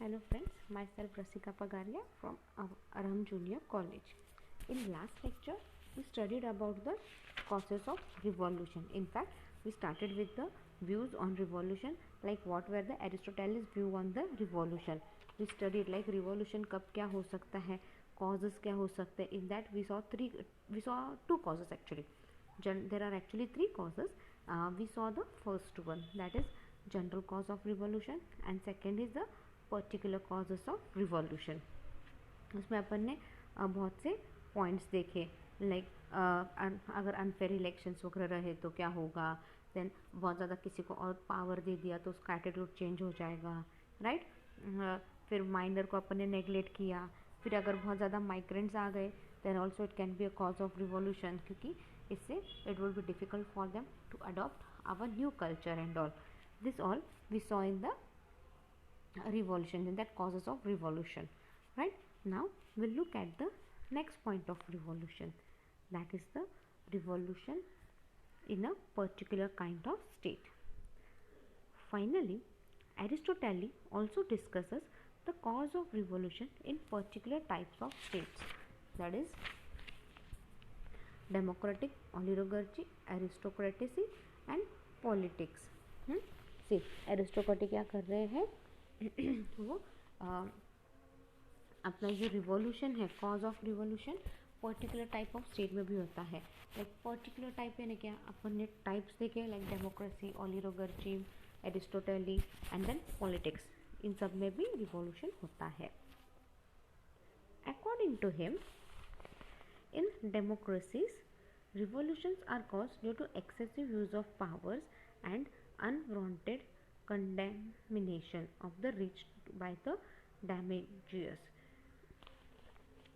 Hello friends, myself Rasika Pagaria from Aram Junior College. In last lecture, we studied about the causes of revolution. In fact, we started with the views on revolution, like what were the Aristotle's view on the revolution. We studied like revolution कब क्या हो सकता है, causes क्या हो सकते हैं. In that we saw two causes actually. There are actually three causes. We saw the first one, that is general cause of revolution, and second is the particular causes of revolution. उसमें अपन ने बहुत से points देखे, like अगर unfair elections वगैरह रहे तो क्या होगा, देन बहुत ज़्यादा किसी को और पावर दे दिया तो उसका एटीट्यूड चेंज हो जाएगा, राइट. फिर माइनर को अपन ने नेगलेक्ट किया. फिर अगर बहुत ज़्यादा माइग्रेंट्स आ गए then also it can be a cause of revolution, क्योंकि इससे इट विल बी difficult for them to adopt our new culture and all. This all we saw in the revolution, in that causes of revolution. Right, now we'll look at the next point of revolution, that is the revolution in a particular kind of state. Finally, Aristotle also discusses the cause of revolution in particular types of states, that is democratic, oligarchy, aristocracy and politics. See, aristocracy क्या कर रहे हैं वो अपना जो revolution है, cause of revolution particular type of state में भी होता है. लाइक पर्टिकुलर टाइप यानी क्या, अपन ने टाइप्स देखे, like democracy, oligarchy, aristocracy and then politics. इन सब में भी रिवॉल्यूशन होता है. According to him, in democracies revolutions are caused due to excessive use of powers and unwanted condemnation of the rich by the damages.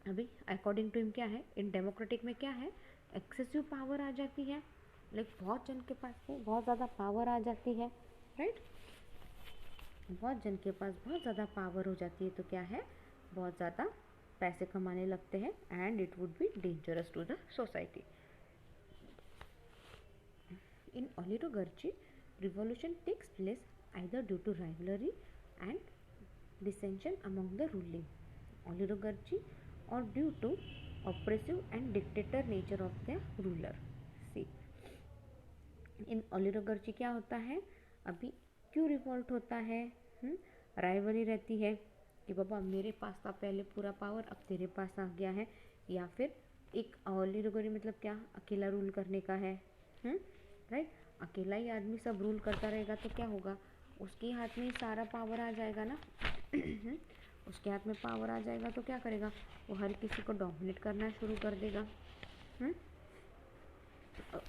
अभी according to him क्या है, in democratic में क्या है, एक्सेसिव पावर आ जाती है, लाइक बहुत जन के पास में बहुत ज़्यादा पावर आ जाती है, राइट. बहुत जन के पास बहुत ज़्यादा पावर हो जाती है तो क्या है, बहुत ज़्यादा पैसे कमाने लगते हैं and it would be dangerous to the society. In oligarchy, revolution takes place either due to rivalry and dissension among the ruling oligarchy or due to oppressive and dictator nature of the ruler. See, in oligarchy क्या होता है, अभी क्यों revolt होता है, राइवरी रहती है कि बाबा मेरे पास था पहले पूरा पावर, अब तेरे पास आ गया है. या फिर एक ओलिगार्ची मतलब क्या, अकेला रूल करने का है, राइट. अकेला ही आदमी सब रूल करता रहेगा तो क्या होगा, उसके हाथ में ही सारा पावर आ जाएगा ना. उसके हाथ में पावर आ जाएगा तो क्या करेगा, वो हर किसी को डोमिनेट करना शुरू कर देगा.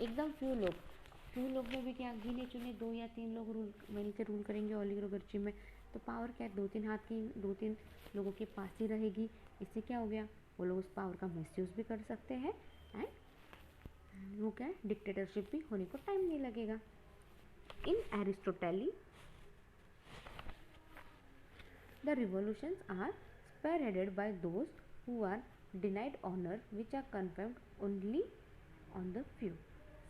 एकदम फ्यू लोग में भी क्या, गिने चुने 2 या 3 लोग रूल मिलकर रूल करेंगे ओलिगार्ची में, तो पावर क्या है, 2-3 हाथ की 2-3 लोगों के पास ही रहेगी. इससे क्या हो गया, वो लोग उस पावर का मिसयूज़ भी कर सकते हैं एंड वो क्या है, डिक्टेटरशिप भी होने को टाइम नहीं लगेगा. In aristocracy the revolutions are spearheaded by those who are denied honor which are conferred only on the few.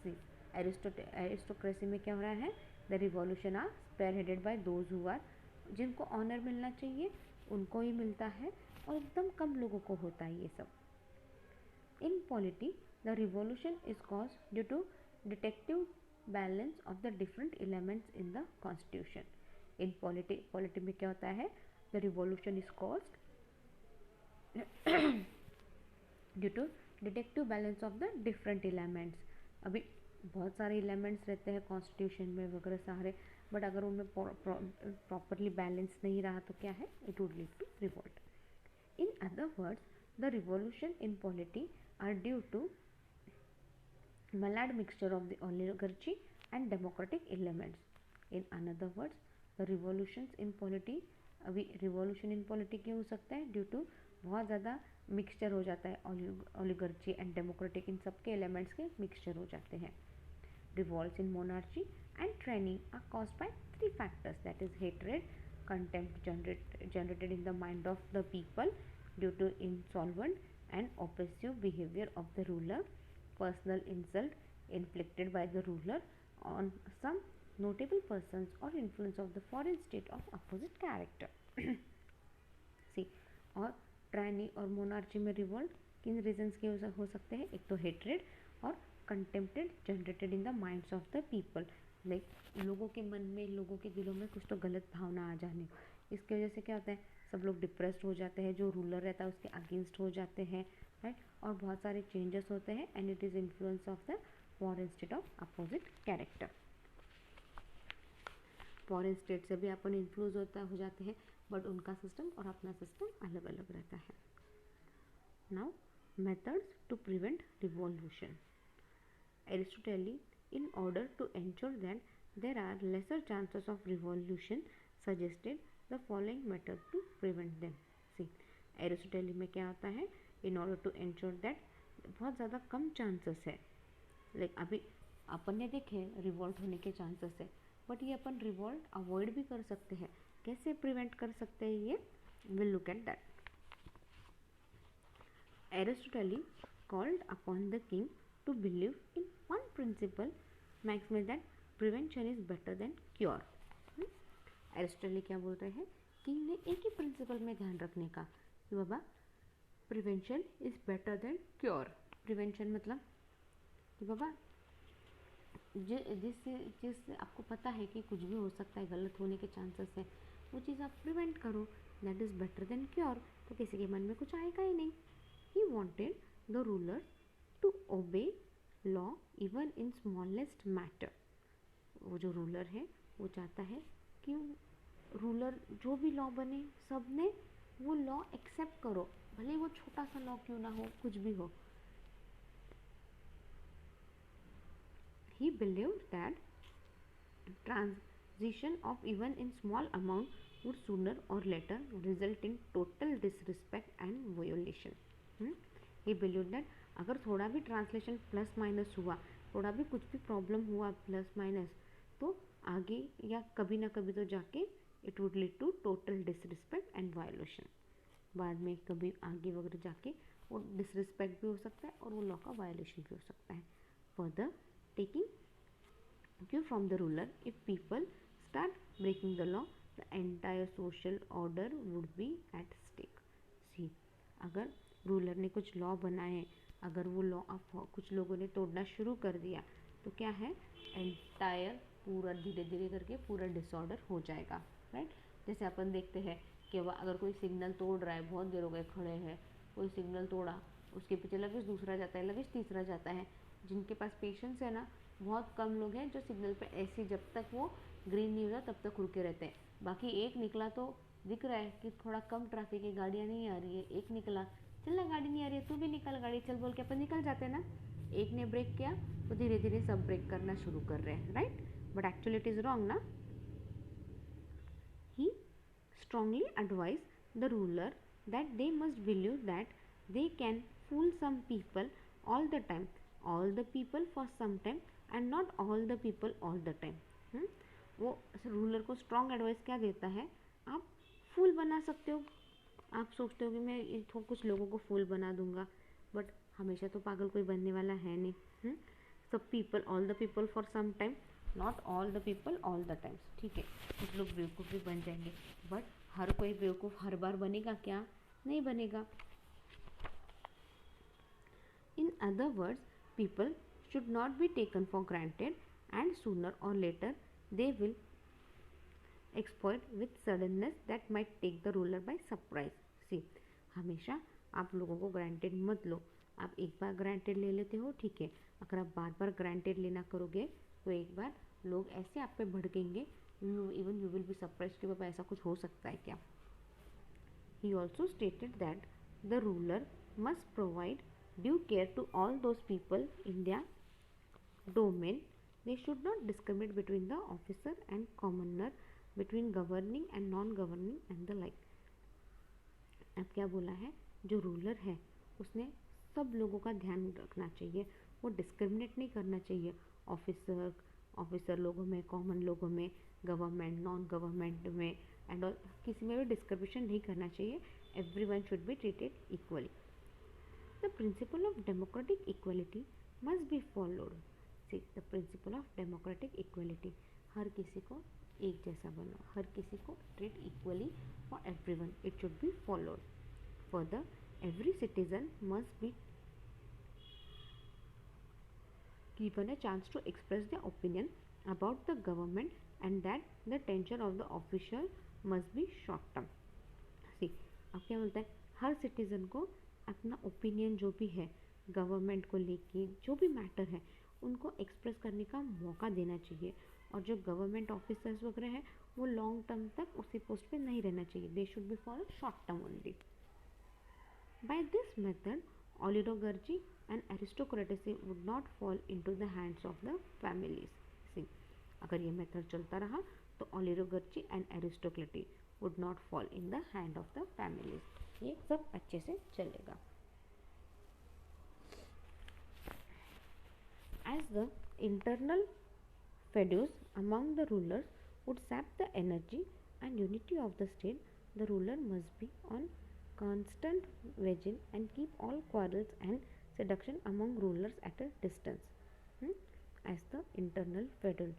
See, aristocracy में क्या हो रहा है, the revolution are spearheaded by those who are, जिनको ऑनर मिलना चाहिए उनको ही मिलता है और एकदम कम लोगों को होता है ये सब. इन polity the revolution is caused due to detective balance of the different elements in the constitution. in polity में क्या होता है, the revolution is caused due to detective balance of the different elements. अभी बहुत सारे एलिमेंट्स रहते हैं constitution में वगैरह सारे, बट अगर उनमें प्रॉपरली बैलेंस नहीं रहा तो क्या है, it would lead to revolt. In other words, the revolution in polity are due to malad mixture of the oligarchy and democratic elements. In another words, the revolutions in polity, अभी revolution in polity क्यों हो सकता है, due to बहुत ज़्यादा mixture हो जाता है, ओलिगार्ची एंड डेमोक्रेटिक इन सब के एलिमेंट्स के मिक्सचर हो जाते हैं. Revolts in monarchy and training are caused by 3 factors, that is hatred, contempt generated in the mind of the people due to insolvent and oppressive behavior of the ruler, personal insult inflicted by the ruler on some notable persons or influence of the foreign state of opposite character. Tyranny और monarchy में revolt किन reasons के हो सकते हैं? एक तो hatred और contempted generated in the minds of the people, like लोगों के मन में, लोगों के दिलों में कुछ तो गलत भावना आ जाने, इसकी वजह से क्या होता है, सब लोग डिप्रेस्ड हो जाते हैं, जो रूलर रहता है उसके अगेंस्ट हो जाते हैं, राइट, और बहुत सारे चेंजेस होते हैं, and it is influence of the foreign state of opposite character. Foreign state से भी अपन इन्फ्लुएंस हो जाते हैं, बट उनका सिस्टम और अपना सिस्टम अलग अलग रहता है। Now methods to prevent revolution. Aristotle, in order to ensure that there are lesser chances of revolution, suggested the following method to prevent them. See, Aristotle में क्या होता है, in order to ensure that बहुत ज़्यादा कम chances है, like अभी अपन ने देखे रिवॉल्ट होने के चांसेस है, बट ये अपन रिवॉल्ट अवॉइड भी कर सकते हैं। कैसे प्रिवेंट कर सकते हैं ये, will look at that. Aristotle called upon the king to believe in one principle, maximum that prevention is better than cure. Aristotle क्या बोल रहे हैं, किंग ने एक ही प्रिंसिपल में ध्यान रखने का कि बाबा prevention is better than cure. Prevention मतलब कि बाबा जिससे आपको पता है कि कुछ भी हो सकता है, गलत होने के चांसेस है, वो चीज़ आप प्रिवेंट करो, that is better than cure. तो किसी के मन में कुछ आएगा ही नहीं। He wanted the rulers to obey law even in smallest matter. वो जो रूलर है वो चाहता है कि रूलर जो भी लॉ बने सब ने वो लॉ एक्सेप्ट करो, भले वो छोटा सा लॉ क्यों ना हो, कुछ भी हो। He believed that transition of even in small amount would sooner or later result in total disrespect and violation. He believed that अगर थोड़ा भी ट्रांसलेशन प्लस माइनस हुआ, थोड़ा भी कुछ भी प्रॉब्लम हुआ प्लस माइनस, तो आगे या कभी ना कभी तो जाके it would lead to total disrespect and violation. बाद में कभी आगे वगैरह जाके वो डिसरिस्पेक्ट भी हो सकता है और वो लॉ का वायोलेशन भी हो सकता है। Further taking cue from the ruler, if people start breaking the law the entire social order would be at stake. See, अगर रूलर ने कुछ लॉ बनाए, अगर वो लॉ कुछ लोगों ने तोड़ना शुरू कर दिया तो क्या है, एंटायर पूरा धीरे धीरे करके पूरा डिसऑर्डर हो जाएगा, राइट। जैसे अपन देखते हैं कि वह अगर कोई सिग्नल तोड़ रहा है, बहुत देर हो गए खड़े हैं, कोई सिग्नल तोड़ा, उसके पीछे लगेज दूसरा जाता है, लगेज तीसरा जाता है। जिनके पास पेशेंस है ना, बहुत कम लोग हैं जो सिग्नल पे ऐसे जब तक वो ग्रीन नहीं होता तब तक रुके रहते हैं। बाकी एक निकला तो दिख रहा है कि थोड़ा कम ट्रैफिक है, गाड़ियाँ नहीं आ रही है, एक निकला, चल ना गाड़ी नहीं आ रही है, तू भी निकल गाड़ी चल बोल के अपन निकल जाते हैं ना। एक ने ब्रेक किया तो धीरे धीरे सब ब्रेक करना शुरू कर रहे हैं, right, but actually it is wrong ना। ही strongly advised the ruler that they must believe that they can fool some people all the time, all the people for some time and not all the people all the time. वो ruler को strong advice क्या देता है, आप फूल बना सकते हो, आप सोचते हो कि मैं तो कुछ लोगों को फूल बना दूंगा, बट हमेशा तो पागल कोई बनने वाला है नहीं। सब people, all the people for some time, not all the people all the times. ठीक है, कुछ लोग बेवकूफ़ भी बन जाएंगे, बट हर कोई बेवकूफ़ हर बार बनेगा क्या, नहीं बनेगा। In other words, people should not be taken for granted and sooner or later they will exploit with suddenness that might take the ruler by surprise. See, हमेशा आप लोगों को ग्रांटेड मत लो। आप एक बार ग्रांटेड ले लेते हो, ठीक है, अगर आप बार बार ग्रांटेड लेना करोगे तो एक बार लोग ऐसे आप पे भड़केंगे, even you will be surprise कि बाबा ऐसा कुछ हो सकता है क्या। He also stated that the ruler must provide due care to all those people in their domain. They should not discriminate between the officer and commoner, between governing and non-governing and the like. अब क्या बोला है, जो ruler है उसने सब लोगों का ध्यान रखना चाहिए, वो डिस्क्रिमिनेट नहीं करना चाहिए ऑफिसर लोगों में, कॉमन लोगों में, गवर्नमेंट नॉन गवर्नमेंट में एंड ऑल, किसी में भी डिस्क्रिमिनेशन नहीं करना चाहिए। Everyone should be treated equally. The principle of democratic equality must be followed. See, the principle of democratic equality, हर किसी को एक जैसा बनाओ, हर किसी को treat equally for everyone, it should be followed. Further, every citizen must be given a chance to express their opinion about the government and that the tenure of the official must be short term. सी अब क्या बोलता है, हर citizen को अपना opinion जो भी है government को लेके, जो भी मैटर है उनको एक्सप्रेस करने का मौका देना चाहिए. और जो गवर्नमेंट ऑफिसर्स वगैरह हैं वो लॉन्ग टर्म तक उसी पोस्ट पे नहीं रहना चाहिए. They should be for short term only. By this method oligarchy and aristocracy would not fall into the hands of the families. See, अगर ये मेथड चलता रहा तो oligarchy and aristocracy would not fall in the hand of the families. ये सब अच्छे से चलेगा. As the internal feuds among the rulers would sap the energy and unity of the state, the ruler must be on constant vigil and keep all quarrels and seduction among rulers at a distance. As the internal feudal,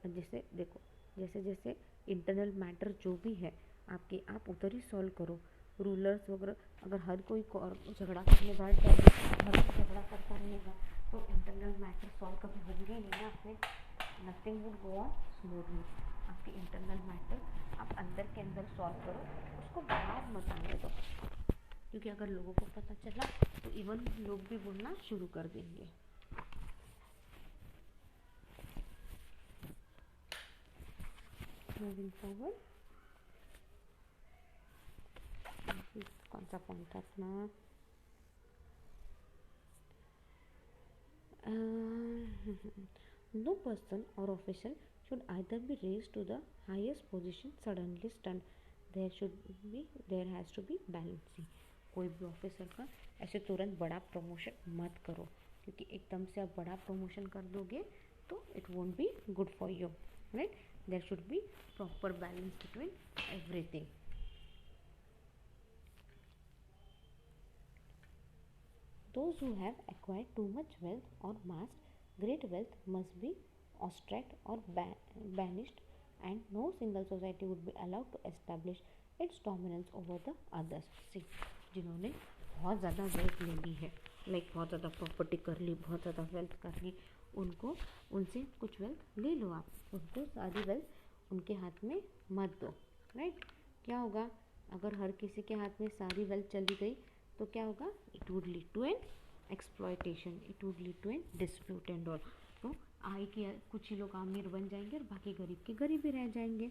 जैसे देखो जैसे जैसे internal matter जो भी है आपके, आप उधर ही सॉल्व करो. रूलर्स वगैरह अगर हर कोई झगड़ा करने बैठ जाएगा, हर कोई झगड़ा करता रहेगा तो इंटरनल मैटर सॉल्व कभी होंगे नहीं ना आपने. Nothing would go on smoothly. आपके इंटरनल मैटर आप अंदर के अंदर सॉल्व करो, उसको बाहर मत आने दो, क्योंकि अगर लोगों को पता चला तो इवन लोग भी बोलना शुरू कर देंगे. मूविंग फॉरवर्ड, कौन सा पॉइंट था अपना, no person or official should either be raised to the highest position suddenly stunned. There has to be balancing. कोई भी ऑफिसर का ऐसे तुरंत बड़ा प्रमोशन मत करो, क्योंकि एकदम से आप बड़ा प्रमोशन कर दोगे तो it won't be good for you, right. There should be proper balance between everything. Those who have acquired too much wealth or massed great wealth must be ostracized or banished, and no single society would be allowed to establish its dominance over the others. See, जिन्होंने बहुत ज़्यादा wealth ले ली है, like बहुत ज़्यादा property कर ली, बहुत ज़्यादा वेल्थ कर ली, उनको उनसे कुछ वेल्थ ले लो आप, उनको सारी वेल्थ उनके हाथ में मत दो, राइट. क्या होगा अगर हर किसी के हाथ में सारी वेल्थ चली गई तो क्या होगा, it would lead to an exploitation, it would lead to an dispute and all. तो आय के कुछ ही लोग अमीर बन जाएंगे और बाकी गरीब के गरीब ही रह जाएंगे.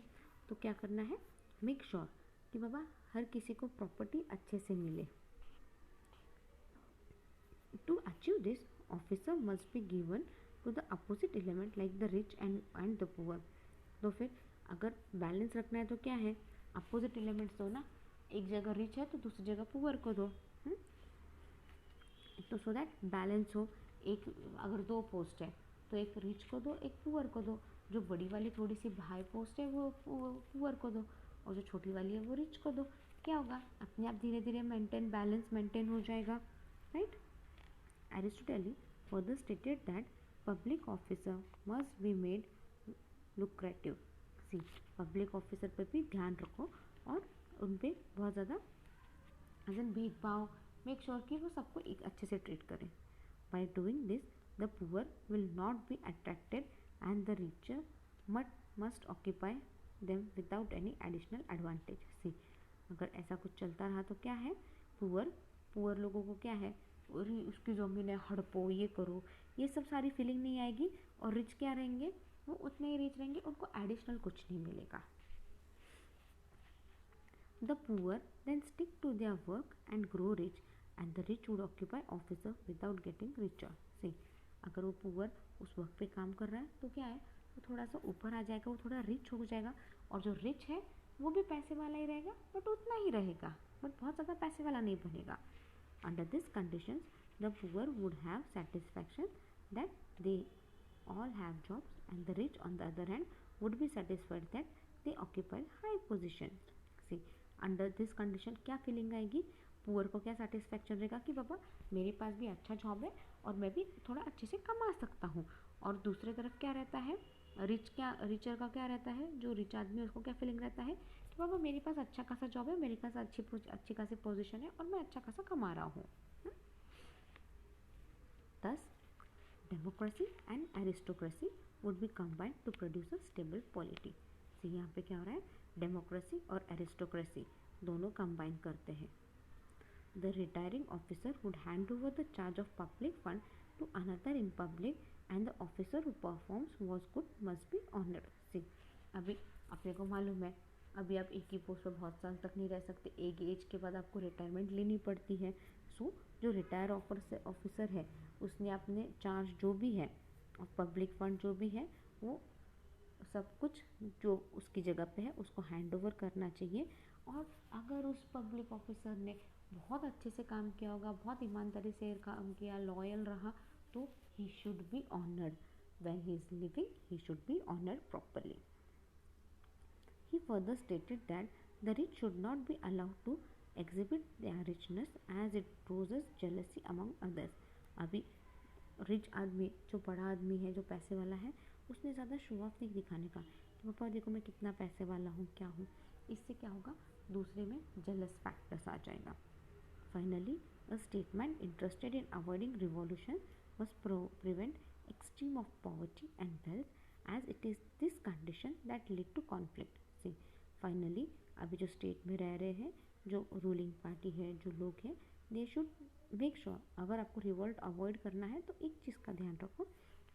तो क्या करना है, मेक श्योर कि बाबा हर किसी को प्रॉपर्टी अच्छे से मिले. To achieve this officer must be given to the opposite element like the rich and the poor. तो फिर अगर बैलेंस रखना है तो क्या है, अपोजिट एलिमेंट्स दो ना. एक जगह रिच है तो दूसरी जगह पुअर को दो, तो सो दैट बैलेंस हो. एक अगर 2 पोस्ट है तो एक रिच को दो, एक पुअर को दो. जो बड़ी वाली थोड़ी सी हाई पोस्ट है वो पुअर को दो, और जो छोटी वाली है वो रिच को दो. क्या होगा, अपने आप धीरे धीरे बैलेंस मेंटेन हो जाएगा, right. Aristotle further stated that public officer must be made lucrative. See, public officer पर भी ध्यान रखो और उन पर बहुत ज़्यादा भेदभाव, मेक श्योर कि वो सबको एक अच्छे से ट्रीट करें. By doing this the poor will not be attracted and the richer must occupy them without any additional advantage. See, अगर ऐसा कुछ चलता रहा तो क्या है, पुअर लोगों को क्या है, उसकी ज़मीन है, हड़पो, ये करो, ये सब सारी फीलिंग नहीं आएगी. और रिच क्या रहेंगे, वो उतने ही रिच रहेंगे, उनको एडिशनल कुछ नहीं मिलेगा. The poor then stick to their work and grow rich, and the rich would occupy officer without getting richer. See, अगर वो पुअर उस वर्क पे काम कर रहा है तो क्या है, वो थोड़ा सा ऊपर आ जाएगा, वो थोड़ा रिच हो जाएगा. और जो रिच है वो भी पैसे वाला ही रहेगा, बट उतना ही रहेगा, बट बहुत ज़्यादा पैसे वाला नहीं बनेगा. Under these conditions, the poor would have satisfaction that they all have jobs, and the rich, on the other hand, would be satisfied that they occupy high position. See, under this condition क्या feeling आएगी, poor को क्या satisfaction रहेगा कि बाबा मेरे पास भी अच्छा job है और मैं भी थोड़ा अच्छे से कमा सकता हूँ. और दूसरे तरफ क्या रहता है, रिचर का क्या रहता है, जो रिच आदमी है उसको क्या फीलिंग रहता है कि बाबा मेरे पास अच्छा खासा जॉब है, मेरे पास अच्छी खासी पोजीशन है और मैं अच्छा खासा कमा रहा हूँ। Thus, democracy and aristocracy would be combined to produce a stable polity. So यहाँ पे क्या हो रहा है, डेमोक्रेसी और एरिस्टोक्रेसी दोनों कंबाइन करते हैं. The retiring officer would hand over the charge of public fund to another in public, and the officer who performs was good must be honored. See, अभी अपने को मालूम है, अभी आप एक ही पोस्ट पर बहुत साल तक नहीं रह सकते, एक एज के बाद आपको रिटायरमेंट लेनी पड़ती है. सो जो रिटायर ऑफिसर है उसने अपने चार्ज जो भी है और पब्लिक फंड जो भी है वो सब कुछ जो उसकी जगह पे है उसको हैंड ओवर करना चाहिए. और अगर उस पब्लिक ऑफिसर ने बहुत अच्छे से काम किया होगा, बहुत ईमानदारी से काम किया, लॉयल रहा, तो ही should be honoured. When he is living he should be honoured properly. He further stated that the rich should not be allowed to exhibit their richness as it causes jealousy among others. अभी rich आदमी, जो बड़ा आदमी है, जो पैसे वाला है, उसने ज़्यादा शो ऑफ नहीं दिखाने का कि पापा देखो मैं कितना पैसे वाला हूँ, क्या हूँ. इससे क्या होगा, दूसरे में जेलस फैक्टर्स आ जाएगा. Finally, a statesman interested in avoiding revolution must prevent extreme of poverty and wealth, as it is this condition that lead to conflict. See, finally अभी जो स्टेट में रह रहे हैं, जो रूलिंग पार्टी है, जो लोग हैं, दे शुड मेक श्योर, अगर आपको रिवोल्ट अवॉइड करना है तो एक चीज़ का ध्यान रखो,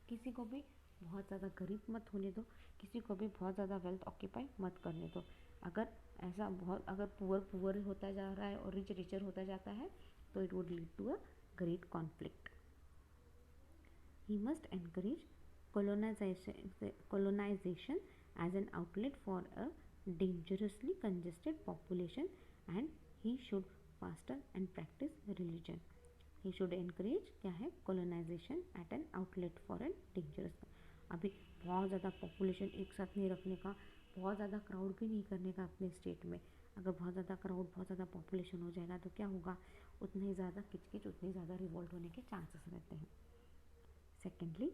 किसी को भी बहुत ज़्यादा गरीब मत होने दो, किसी को भी बहुत ज़्यादा वेल्थ ऑक्यूपाई मत करने दो. अगर ऐसा अगर पुअर होता जा रहा है और रिच रिचर होता जाता है तो it would lead to a great conflict. He must encourage colonization as an outlet for a dangerously congested population, and he should foster and practice religion. He should encourage क्या है, colonization at an outlet for a dangerous. अभी बहुत ज़्यादा population एक साथ नहीं रखने का, बहुत ज़्यादा क्राउड भी नहीं करने का अपने स्टेट में. अगर बहुत ज़्यादा क्राउड, बहुत ज़्यादा पॉपुलेशन हो जाएगा तो क्या होगा, उतना ही ज़्यादा किचकिच, उतनी ज़्यादा रिवोल्ट होने के चांसेस रहते हैं. Secondly,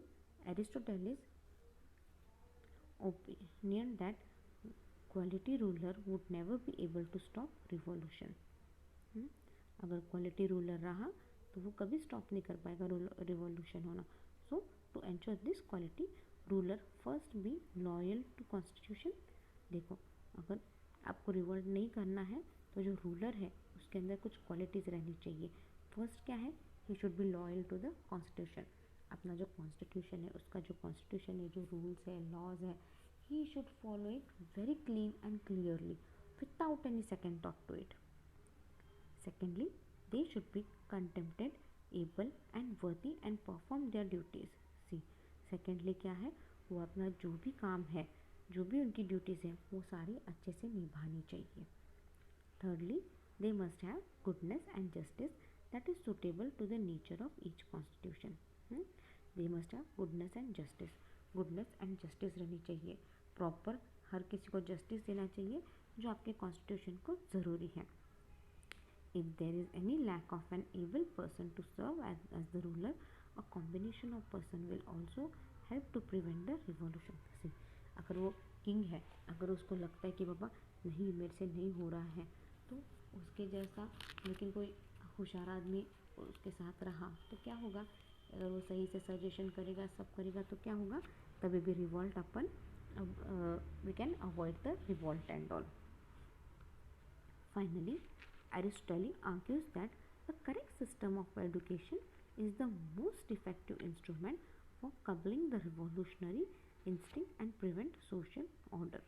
Aristotle's opinion that quality ruler would never be able to stop revolution. अगर क्वालिटी रूलर रहा तो वो कभी स्टॉप नहीं कर पाएगा रिवॉल्यूशन होना. So to ensure this quality, ruler first be loyal to constitution. देखो, अगर आपको रिवोल्ट नहीं करना है तो जो रूलर है उसके अंदर कुछ क्वालिटीज़ रहनी चाहिए. फर्स्ट क्या है, he should be loyal to the constitution. अपना जो कॉन्स्टिट्यूशन है, उसका जो कॉन्स्टिट्यूशन है, जो रूल्स है, लॉज है, he should follow it very clean and clearly without any second thought to it. Secondly, they should be contempted, able and worthy and perform their duties. See, secondly क्या है, वो अपना जो भी काम है, जो भी उनकी ड्यूटीज़ हैं, वो सारी अच्छे से निभानी चाहिए. Thirdly, they must have goodness and justice that is suitable to the nature of each constitution. They must have goodness and justice. Goodness and justice रहनी चाहिए, प्रॉपर हर किसी को जस्टिस देना चाहिए जो आपके कॉन्स्टिट्यूशन को ज़रूरी है. If there is any lack of an able person to serve as the ruler, a combination of person will also help to prevent the revolution. See, अगर वो किंग है, अगर उसको लगता है कि बाबा नहीं मेरे से नहीं हो रहा है, तो उसके जैसा लेकिन कोई होशियार आदमी उसके साथ रहा तो क्या होगा, अगर वो सही से सजेशन करेगा, सब करेगा, तो क्या होगा, तभी भी रिवॉल्ट अपन we can avoid the revolt and all. Finally, Aristotle argues that the correct system of education is the most effective instrument for coupling the revolutionary instinct and prevent social order.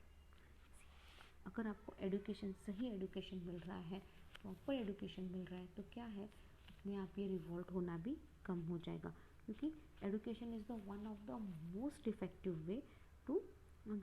अगर आपको education, सही education मिल रहा है, proper education मिल रहा है, तो क्या है, अपने आप ये रिवॉल्ट होना भी कम हो जाएगा, क्योंकि education is the one of the most effective way to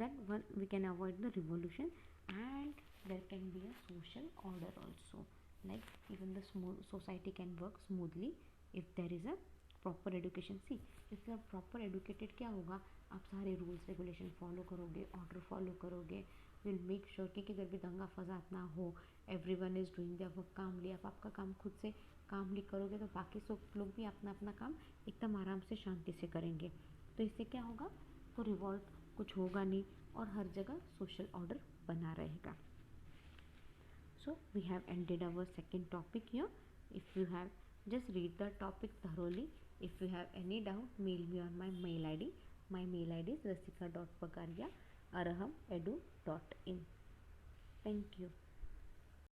that we can avoid the revolution, and there can be a social order also, like even the society can work smoothly if there is a proper education. See, if you are proper educated, क्या होगा, आप सारे rules regulation follow करोगे, order follow करोगे, will make sure कि किधर भी दंगा फसाद ना हो, everyone is doing their work calmly. आप आपका काम खुद से कामली करोगे तो बाकी सब लोग भी अपना अपना काम एकदम आराम से शांति से करेंगे. तो इससे क्या होगा, तो रिवॉल्ट कुछ होगा नहीं और हर जगह सोशल ऑर्डर बना रहेगा. So we have ended our second topic here. If you have, just read the topic thoroughly. If you have any doubt, mail me on my mail ID. My mail ID is rasika.pagaria@arahamedu.in. Thank you.